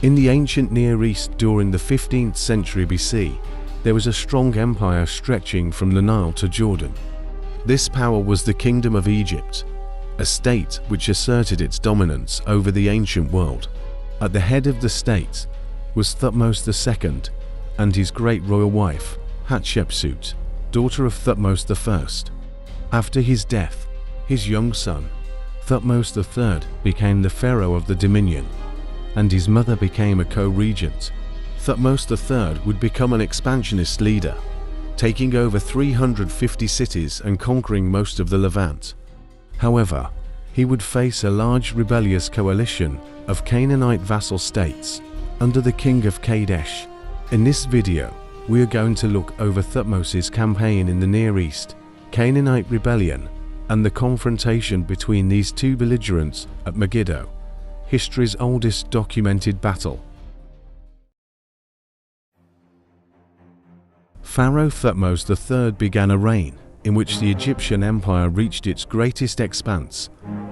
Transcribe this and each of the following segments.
In the ancient Near East during the 15th century BC, there was a strong empire stretching from the Nile to Jordan. This power was the Kingdom of Egypt, a state which asserted its dominance over the ancient world. At the head of the state was Thutmose II and his great royal wife, Hatshepsut, daughter of Thutmose I. After his death, his young son, Thutmose III, became the pharaoh of the dominion, and his mother became a co-regent. Thutmose III would become an expansionist leader, taking over 350 cities and conquering most of the Levant. However, he would face a large rebellious coalition of Canaanite vassal states under the king of Kadesh. In this video, we are going to look over Thutmose's campaign in the Near East, Canaanite rebellion, and the confrontation between these two belligerents at Megiddo, history's oldest documented battle. Pharaoh Thutmose III began a reign in which the Egyptian empire reached its greatest expanse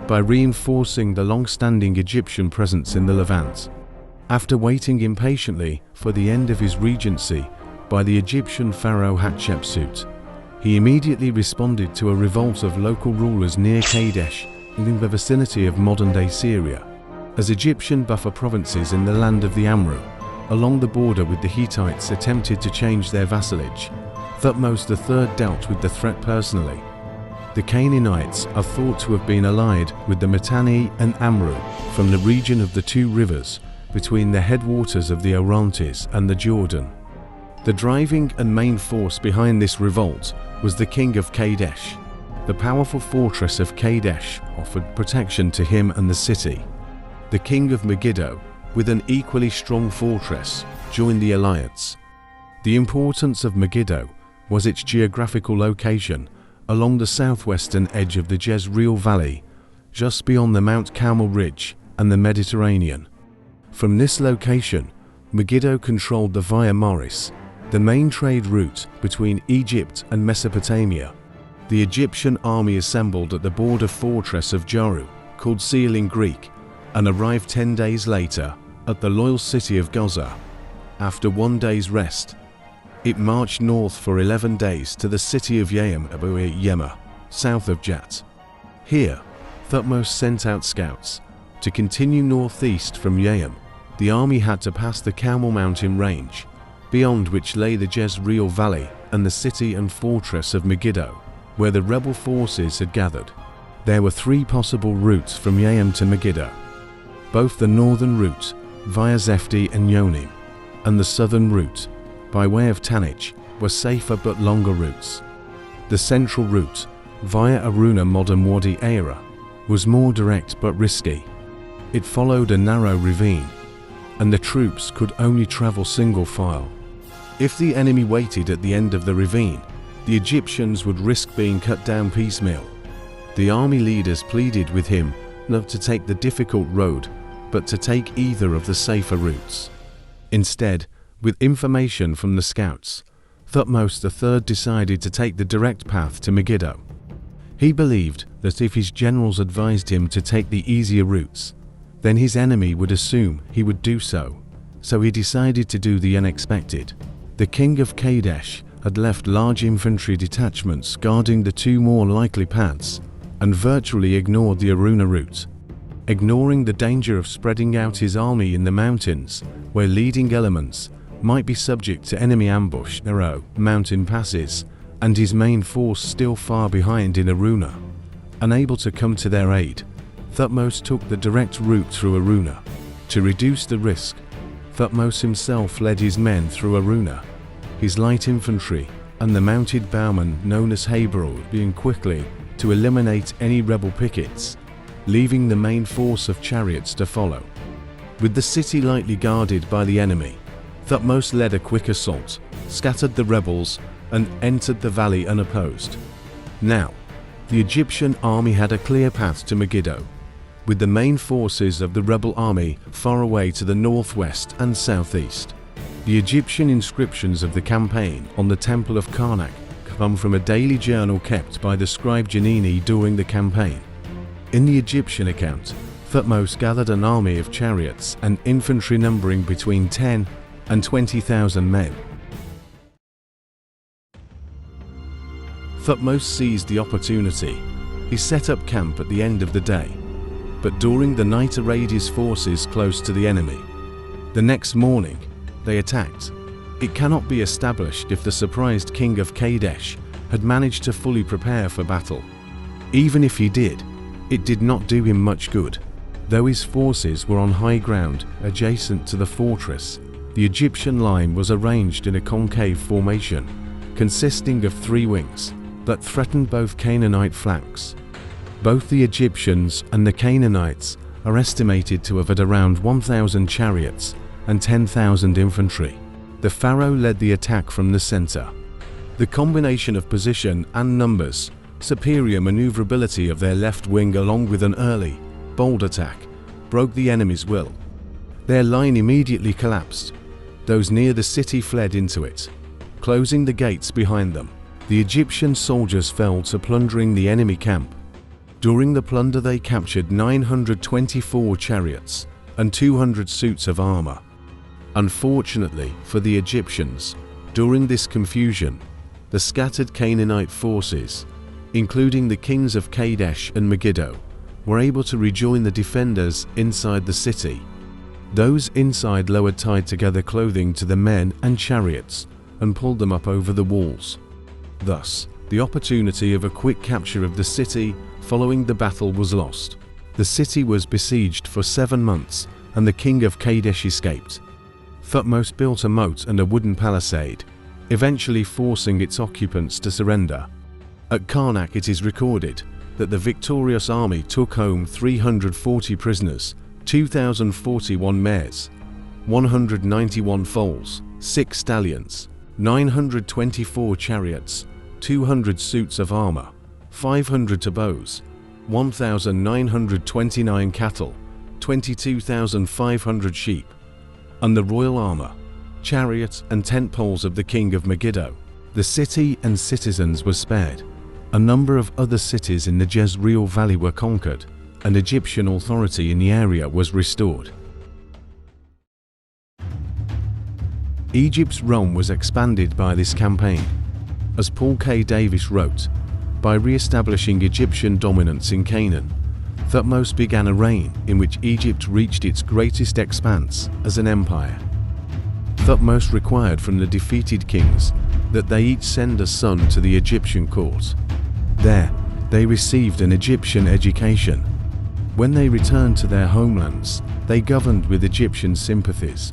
by reinforcing the long-standing Egyptian presence in the Levant. After waiting impatiently for the end of his regency by the Egyptian pharaoh Hatshepsut, he immediately responded to a revolt of local rulers near Kadesh in the vicinity of modern-day Syria, as Egyptian buffer provinces in the land of the Amru, along the border with the Hittites, attempted to change their vassalage. Thutmose III dealt with the threat personally. The Canaanites are thought to have been allied with the Mitanni and Amru from the region of the two rivers between the headwaters of the Orontes and the Jordan. The driving and main force behind this revolt was the king of Kadesh. The powerful fortress of Kadesh offered protection to him and the city. The king of Megiddo, with an equally strong fortress, joined the alliance. The importance of Megiddo was its geographical location along the southwestern edge of the Jezreel Valley, just beyond the Mount Carmel Ridge and the Mediterranean. From this location, Megiddo controlled the Via Maris, the main trade route between Egypt and Mesopotamia. The Egyptian army assembled at the border fortress of Joru, called Seal in Greek, and arrived 10 days later at the loyal city of Gaza. After 1 day's rest, it marched north for 11 days to the city of Yayim Abu Yema, south of Jat. Here, Thutmose sent out scouts. To continue northeast from Yayim, the army had to pass the Carmel mountain range, beyond which lay the Jezreel Valley and the city and fortress of Megiddo, where the rebel forces had gathered. There were 3 possible routes from Yayim to Megiddo. Both the northern route, via Zephti and Yonim, and the southern route, by way of Tanich, were safer but longer routes. The central route, via Aruna modern Wadi Era, was more direct but risky. It followed a narrow ravine, and the troops could only travel single file. If the enemy waited at the end of the ravine, the Egyptians would risk being cut down piecemeal. The army leaders pleaded with him not to take the difficult road, but to take either of the safer routes. Instead, with information from the scouts, Thutmose III decided to take the direct path to Megiddo. He believed that if his generals advised him to take the easier routes, then his enemy would assume he would do so, so he decided to do the unexpected. The king of Kadesh had left large infantry detachments guarding the 2 more likely paths and virtually ignored the Aruna route. Ignoring the danger of spreading out his army in the mountains, where leading elements might be subject to enemy ambush, narrow mountain passes, and his main force still far behind in Aruna. Unable to come to their aid, Thutmose took the direct route through Aruna. To reduce the risk, Thutmose himself led his men through Aruna, his light infantry and the mounted bowmen known as Haberl being quickly to eliminate any rebel pickets, leaving the main force of chariots to follow. With the city lightly guarded by the enemy, Thutmose led a quick assault, scattered the rebels, and entered the valley unopposed. Now, the Egyptian army had a clear path to Megiddo, with the main forces of the rebel army far away to the northwest and southeast. The Egyptian inscriptions of the campaign on the Temple of Karnak come from a daily journal kept by the scribe Janini during the campaign. In the Egyptian account, Thutmose gathered an army of chariots and infantry numbering between 10 and 20,000 men. Thutmose seized the opportunity. He set up camp at the end of the day, but during the night arrayed his forces close to the enemy. The next morning, they attacked. It cannot be established if the surprised king of Kadesh had managed to fully prepare for battle. Even if he did, it did not do him much good. Though his forces were on high ground adjacent to the fortress, the Egyptian line was arranged in a concave formation, consisting of 3 wings, that threatened both Canaanite flanks. Both the Egyptians and the Canaanites are estimated to have had around 1,000 chariots and 10,000 infantry. The pharaoh led the attack from the center. The combination of position and numbers, superior maneuverability of their left wing along with an early, bold attack, broke the enemy's will. Their line immediately collapsed. Those near the city fled into it, closing the gates behind them. The Egyptian soldiers fell to plundering the enemy camp. During the plunder they captured 924 chariots and 200 suits of armor. Unfortunately for the Egyptians, during this confusion, the scattered Canaanite forces, including the kings of Kadesh and Megiddo, were able to rejoin the defenders inside the city. Those inside lowered tied together clothing to the men and chariots and pulled them up over the walls. Thus, the opportunity of a quick capture of the city following the battle was lost. The city was besieged for 7 months and the king of Kadesh escaped. Thutmose built a moat and a wooden palisade, eventually forcing its occupants to surrender. At Karnak it is recorded that the victorious army took home 340 prisoners, 2,041 mares, 191 foals, 6 stallions, 924 chariots, 200 suits of armor, 500 bows, 1,929 cattle, 22,500 sheep, and the royal armor, chariots and tent poles of the king of Megiddo. The city and citizens were spared. A number of other cities in the Jezreel Valley were conquered, and Egyptian authority in the area was restored. Egypt's realm was expanded by this campaign. As Paul K. Davis wrote, by re-establishing Egyptian dominance in Canaan, Thutmose began a reign in which Egypt reached its greatest expanse as an empire. Thutmose required from the defeated kings that they each send a son to the Egyptian court. There, they received an Egyptian education. When they returned to their homelands, they governed with Egyptian sympathies.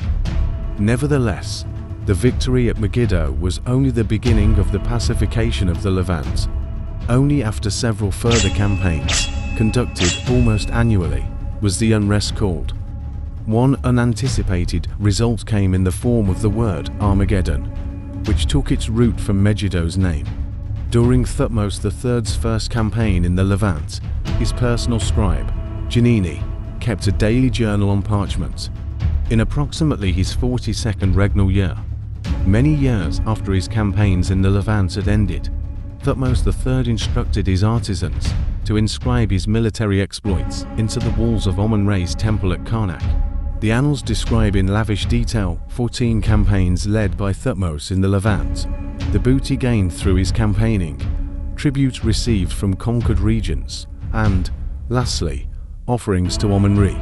Nevertheless, the victory at Megiddo was only the beginning of the pacification of the Levant. Only after several further campaigns, conducted almost annually, was the unrest called. One unanticipated result came in the form of the word Armageddon, which took its root from Megiddo's name. During Thutmose III's first campaign in the Levant, his personal scribe, Janini, kept a daily journal on parchment. In approximately his 42nd regnal year, many years after his campaigns in the Levant had ended, Thutmose III instructed his artisans to inscribe his military exploits into the walls of Amun-Re's temple at Karnak. The annals describe in lavish detail 14 campaigns led by Thutmose in the Levant, the booty gained through his campaigning, tribute received from conquered regions, and, lastly, offerings to Amun-Re.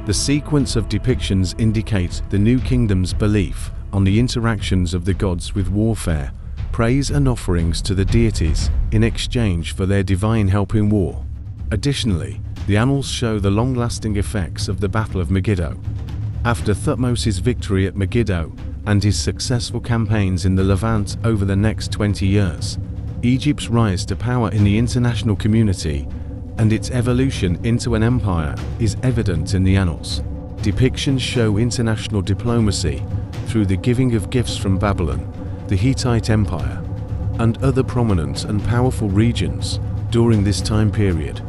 The sequence of depictions indicates the new kingdom's belief on the interactions of the gods with warfare, praise and offerings to the deities in exchange for their divine help in war. Additionally, the annals show the long-lasting effects of the Battle of Megiddo. After Thutmose's victory at Megiddo and his successful campaigns in the Levant over the next 20 years, Egypt's rise to power in the international community and its evolution into an empire is evident in the annals. Depictions show international diplomacy through the giving of gifts from Babylon, the Hittite Empire, and other prominent and powerful regions during this time period.